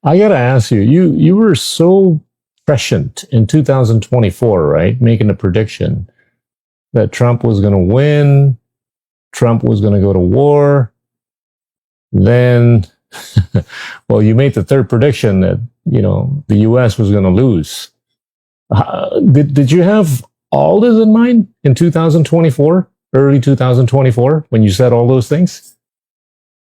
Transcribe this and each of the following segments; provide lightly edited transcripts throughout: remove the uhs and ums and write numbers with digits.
I gotta ask you, you were so prescient in 2024, right? Making a prediction that Trump was going to win, Trump was going to go to war. Then, well, you made the third prediction that, the U.S. was going to lose. Did you have all this in mind in 2024, early 2024, when you said all those things?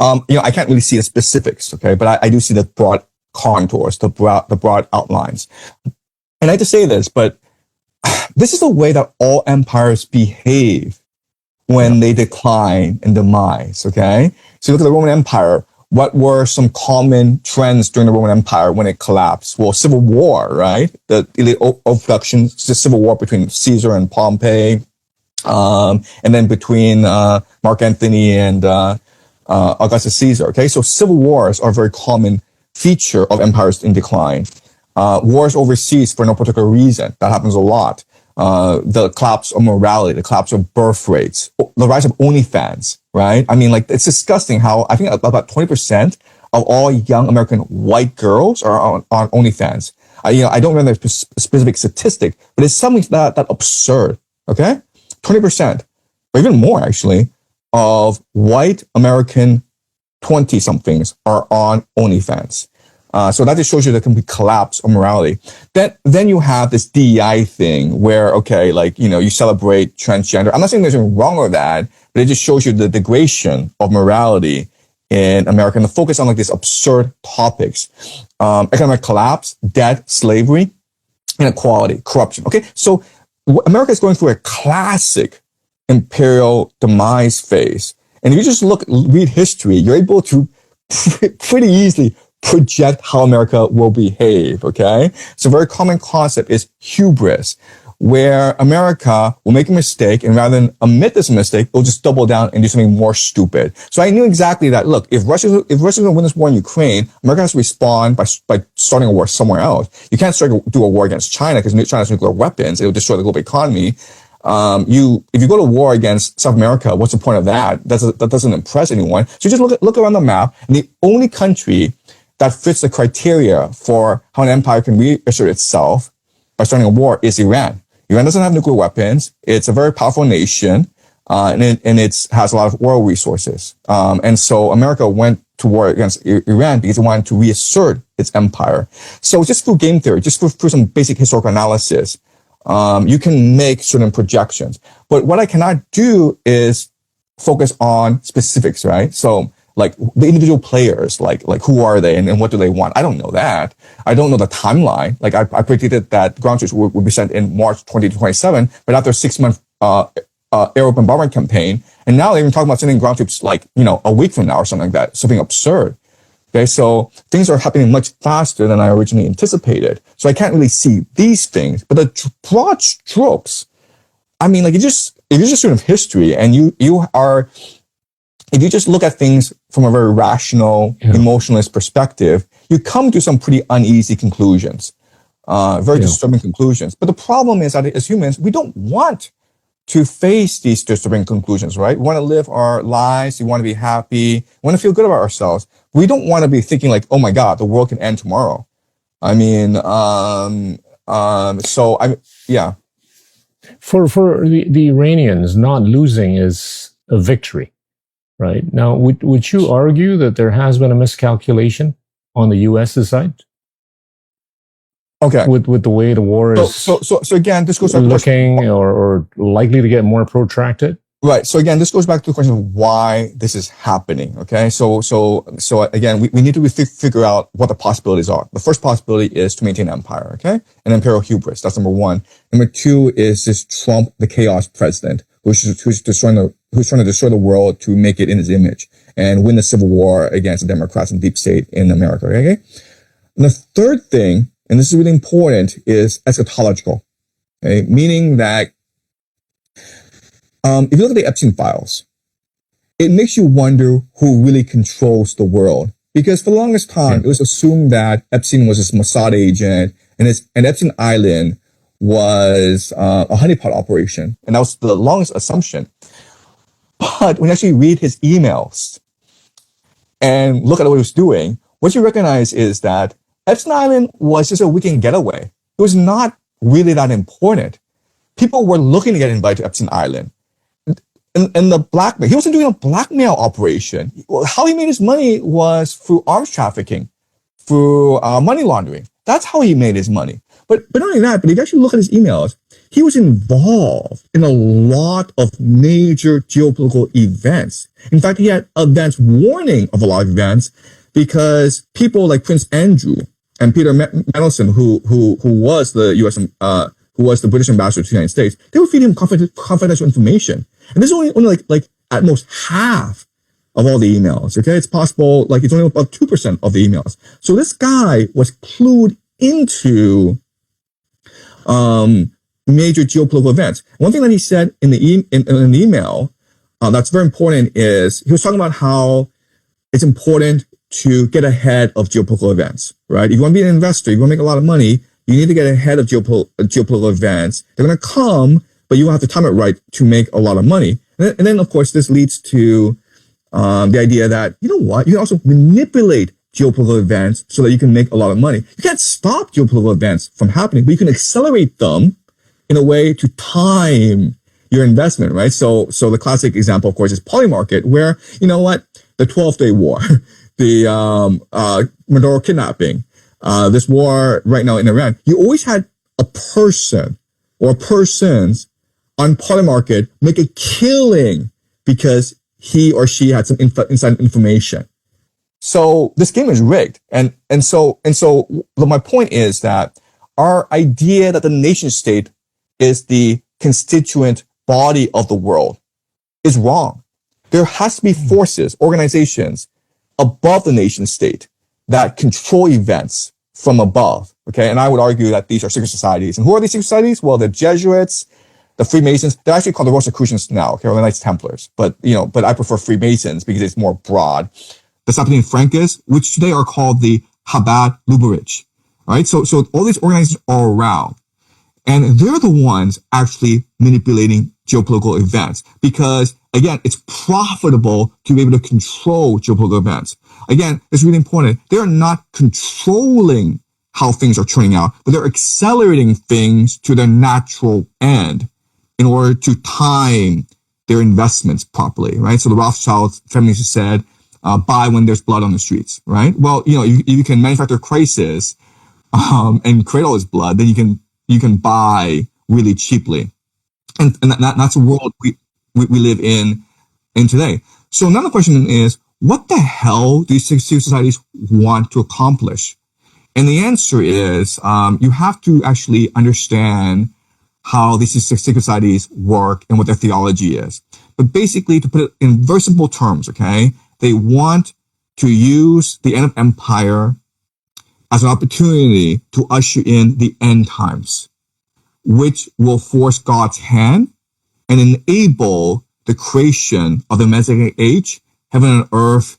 I can't really see the specifics, okay, but I do see the broad contours, the broad outlines. And I hate to say this, but this is the way that all empires behave when they decline and demise, okay? So you look at the Roman Empire. What were some common trends during the Roman Empire when it collapsed? Well, civil war, right? The elite overproduction, the civil war between Caesar and Pompey, and then between Mark Antony and Augustus Caesar, okay? So civil wars are a very common feature of empires in decline. Wars overseas for no particular reason. That happens a lot. The collapse of morality, the collapse of birth rates, the rise of OnlyFans, right? I mean, like, it's disgusting how I think about 20% of all young American white girls are on OnlyFans. I don't remember the specific statistic, but it's something that absurd, okay? 20%, or even more actually, of white American 20-somethings are on OnlyFans. So that just shows you the complete collapse of morality. Then you have this DEI thing where, okay, like, you celebrate transgender. I'm not saying there's anything wrong with that, but it just shows you the degradation of morality in America and the focus on like these absurd topics. Economic collapse, debt, slavery, inequality, corruption. Okay. So America is going through a classic imperial demise phase. And if you just read history, you're able to pretty easily project how America will behave, okay? So a very common concept is hubris, where America will make a mistake, and rather than admit this mistake, it'll just double down and do something more stupid. So I knew exactly that, look, if Russia's going to win this war in Ukraine, America has to respond by starting a war somewhere else. You can't do a war against China because China has nuclear weapons. It will destroy the global economy. If you go to war against South America, what's the point of that? That doesn't impress anyone. So you just look around the map, and the only country that fits the criteria for how an empire can reassert itself by starting a war is Iran. Iran doesn't have nuclear weapons. It's a very powerful nation, and it has a lot of oil resources. And so America went to war against Iran because it wanted to reassert its empire. So just through game theory, just through some basic historical analysis, you can make certain projections. But what I cannot do is focus on specifics, right? So like the individual players, like who are they and what do they want? I don't know that. I don't know the timeline. Like I predicted that ground troops would be sent in March 2027, but after a 6-month air bombardment campaign, and now they're even talking about sending ground troops like, a week from now or something like that, something absurd. Okay, so things are happening much faster than I originally anticipated. So I can't really see these things, but the broad strokes, I mean, like if you're just a student of history and if you just look at things from a very rational, emotionalist perspective, you come to some pretty uneasy conclusions, very disturbing conclusions. But the problem is that as humans, we don't want to face these disturbing conclusions, right? We want to live our lives. We want to be happy. We want to feel good about ourselves. We don't want to be thinking like, oh my God, the world can end tomorrow. I mean, yeah. For the Iranians, not losing is a victory. Right. Now, would you argue that there has been a miscalculation on the U.S.'s side? Okay. With the way the war is so again, this goes back looking or likely to get more protracted? Right. So again, this goes back to the question of why this is happening. Okay. So again, we need to figure out what the possibilities are. The first possibility is to maintain empire. Okay. An imperial hubris. That's number one. Number two is this Trump, the chaos president, who's trying to destroy the world to make it in his image and win the civil war against the Democrats and deep state in America. Okay. And the third thing, and this is really important, is eschatological. Okay. Meaning that, if you look at the Epstein files, it makes you wonder who really controls the world. Because for the longest time, it was assumed that Epstein was this Mossad agent and Epstein Island was a honeypot operation. And that was the longest assumption. But when you actually read his emails and look at what he was doing, what you recognize is that Epstein Island was just a weekend getaway. It was not really that important. People were looking to get invited to Epstein Island. And the blackmail, he wasn't doing a blackmail operation. How he made his money was through arms trafficking, through money laundering. That's how he made his money. But not only that, but if you actually look at his emails, he was involved in a lot of major geopolitical events. In fact, he had advance warning of a lot of events because people like Prince Andrew and Peter Mandelson, who was the U.S. Who was the British ambassador to the United States, they would feed him confidential information. And this is only like at most half of all the emails. Okay, it's possible like it's only about 2% of the emails. So this guy was clued into major geopolitical events. One thing that he said in the email that's very important is he was talking about how it's important to get ahead of geopolitical events, right? If you want to be an investor, if you want to make a lot of money, you need to get ahead of geopolitical events. They're going to come, but you have to time it right to make a lot of money. And then of course, this leads to the idea that, you know what, you can also manipulate geopolitical events so that you can make a lot of money. You can't stop geopolitical events from happening, but you can accelerate them in a way to time your investment, right? So the classic example, of course, is Polymarket, where, you know what, the 12th Day War, the Maduro kidnapping, this war right now in Iran, you always had a person or persons on Polymarket make a killing because he or she had some inside information. So this game is rigged. And so my point is that our idea that the nation state is the constituent body of the world is wrong. There has to be forces, organizations above the nation state that control events from above. Okay. And I would argue that these are secret societies. And who are these secret societies? Well, the Jesuits, the Freemasons, they're actually called the Rosicrucians now. Okay. Or the Knights Templars. But I prefer Freemasons because it's more broad. The Saponian Frankists, which today are called the Chabad Lubavitch. All right. So all these organizations are around. And they're the ones actually manipulating geopolitical events because, again, it's profitable to be able to control geopolitical events. Again, it's really important. They're not controlling how things are turning out, but they're accelerating things to their natural end in order to time their investments properly, right? So the Rothschild family said, buy when there's blood on the streets, right? Well, if you can manufacture crisis and create all this blood, then you can buy really cheaply. And that's a world we live in today. So another question is, what the hell do these secret societies want to accomplish? And the answer is, you have to actually understand how these secret societies work and what their theology is. But basically, to put it in very simple terms, okay, they want to use the end of empire as an opportunity to usher in the end times, which will force God's hand and enable the creation of the Messianic age, heaven and earth,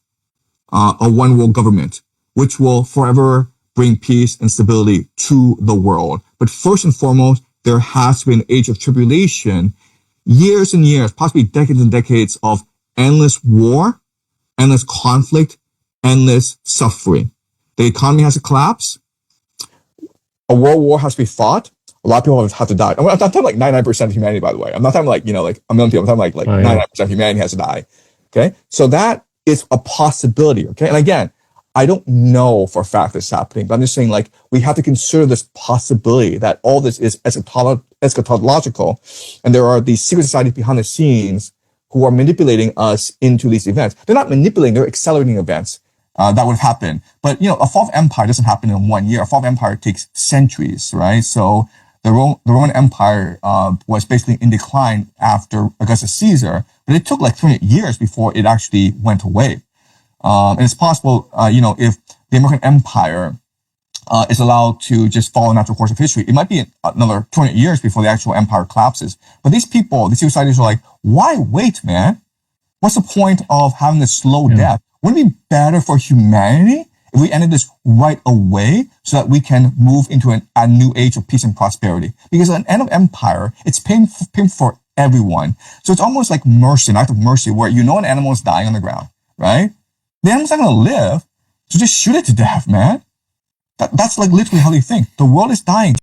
a one world government, which will forever bring peace and stability to the world. But first and foremost, there has to be an age of tribulation, years and years, possibly decades and decades of endless war, endless conflict, endless suffering. The economy has to collapse. A world war has to be fought. A lot of people have to die. I'm not talking like 99% of humanity, by the way. I'm not talking like, like a million people. I'm talking like 99% of humanity has to die. Okay. So that is a possibility. Okay. And again, I don't know for a fact this is happening, but I'm just saying like, we have to consider this possibility that all this is eschatological. And there are these secret societies behind the scenes who are manipulating us into these events. They're not manipulating, they're accelerating events. That would happen. But, a fall of empire doesn't happen in 1 year. A fall of empire takes centuries, right? So the Roman Empire was basically in decline after Augustus Caesar, but it took like 300 years before it actually went away. And it's possible, if the American Empire is allowed to just follow a natural course of history, it might be another 200 years before the actual empire collapses. But these people, these societies are like, why wait, man? What's the point of having this slow death? Wouldn't it be better for humanity if we ended this right away so that we can move into a new age of peace and prosperity? Because at the end of empire, it's painful for everyone. So it's almost like mercy, an act of mercy, where an animal is dying on the ground, right? The animal's not going to live, so just shoot it to death, man. That's like literally how they think. The world is dying.